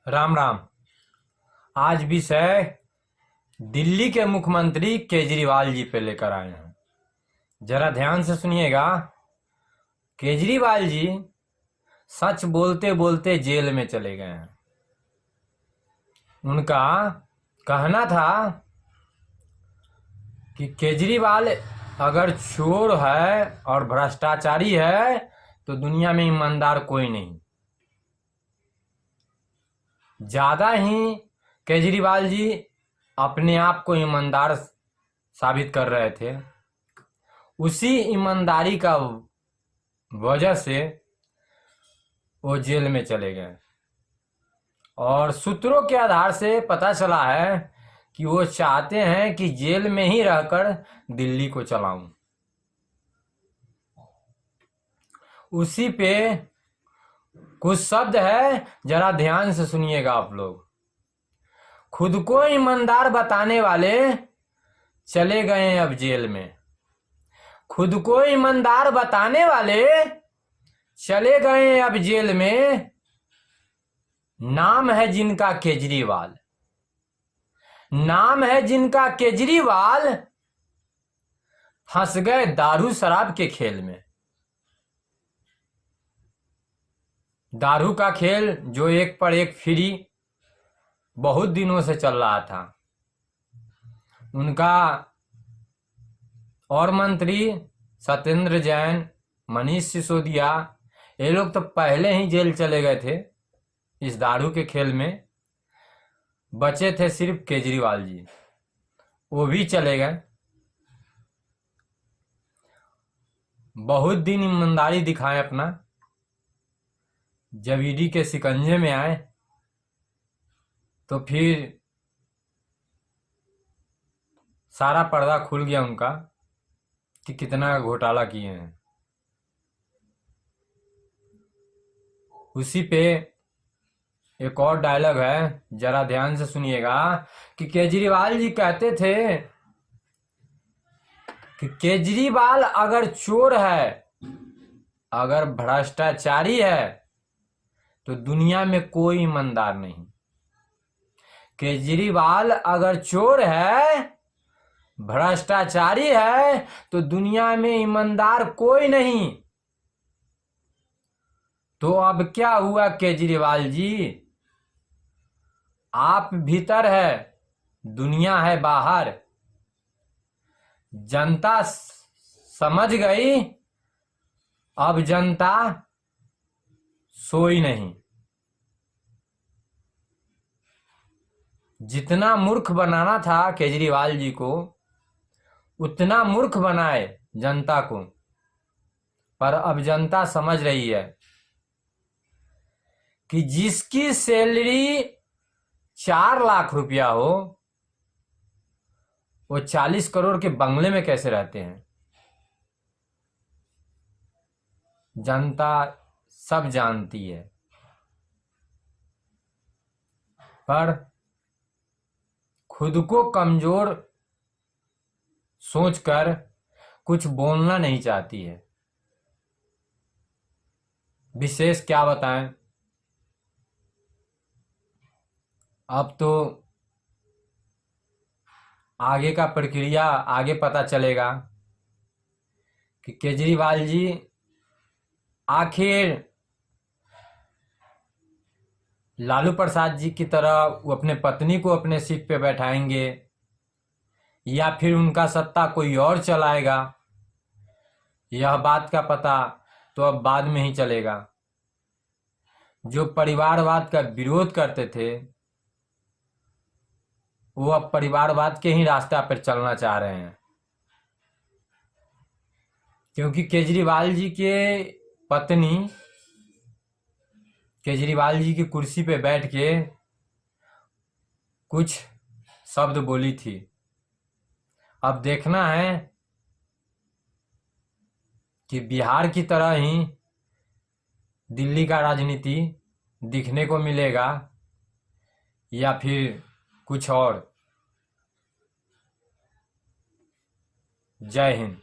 राम राम। आज विषय दिल्ली के मुख्यमंत्री केजरीवाल जी पे लेकर आए हैं। जरा ध्यान से सुनिएगा। केजरीवाल जी सच बोलते बोलते जेल में चले गए हैं। उनका कहना था कि केजरीवाल अगर चोर है और भ्रष्टाचारी है तो दुनिया में ईमानदार कोई नहीं। ज्यादा ही केजरीवाल जी अपने आप को ईमानदार साबित कर रहे थे। उसी ईमानदारी का वजह से वो जेल में चले गए और सूत्रों के आधार से पता चला है कि वो चाहते हैं कि जेल में ही रहकर दिल्ली को चलाऊं। उसी पे कुछ शब्द है, जरा ध्यान से सुनिएगा आप लोग। खुद को ईमानदार बताने वाले चले गए अब जेल में। खुद को ईमानदार बताने वाले चले गए अब जेल में। नाम है जिनका केजरीवाल, नाम है जिनका केजरीवाल, फंस गए दारू शराब के खेल में। दारू का खेल जो एक पर एक फ्री बहुत दिनों से चल रहा था। उनका और मंत्री सत्येंद्र जैन, मनीष सिसोदिया, ये लोग तो पहले ही जेल चले गए थे इस दारू के खेल में। बचे थे सिर्फ केजरीवाल जी, वो भी चले गए। बहुत दिन ईमानदारी दिखाए अपना, जब ईडी के शिकंजे में आए तो फिर सारा पर्दा खुल गया उनका कि कितना घोटाला किए हैं। उसी पे एक और डायलॉग है, जरा ध्यान से सुनिएगा। कि केजरीवाल जी कहते थे कि केजरीवाल अगर चोर है, अगर भ्रष्टाचारी है तो दुनिया में कोई ईमानदार नहीं। केजरीवाल अगर चोर है, भ्रष्टाचारी है तो दुनिया में ईमानदार कोई नहीं। तो अब क्या हुआ केजरीवाल जी? आप भीतर है, दुनिया है बाहर। जनता समझ गई, अब जनता सोई नहीं। जितना मूर्ख बनाना था केजरीवाल जी को, उतना मूर्ख बनाए जनता को। पर अब जनता समझ रही है कि जिसकी सैलरी 4 लाख रुपया हो, वो 40 करोड़ के बंगले में कैसे रहते हैं। जनता सब जानती है, पर खुद को कमजोर सोचकर कुछ बोलना नहीं चाहती है। विशेष क्या बताएं। अब तो आगे का प्रक्रिया आगे पता चलेगा कि केजरीवाल जी आखिर लालू प्रसाद जी की तरह वो अपने पत्नी को अपने सीट पे बैठाएंगे या फिर उनका सत्ता कोई और चलाएगा। यह बात का पता तो अब बाद में ही चलेगा। जो परिवारवाद का विरोध करते थे वो अब परिवारवाद के ही रास्ता पर चलना चाह रहे हैं, क्योंकि केजरीवाल जी के पत्नी केजरीवाल जी की कुर्सी पे बैठ के कुछ शब्द बोली थी। अब देखना है कि बिहार की तरह ही दिल्ली का राजनीति दिखने को मिलेगा या फिर कुछ और। जय हिंद।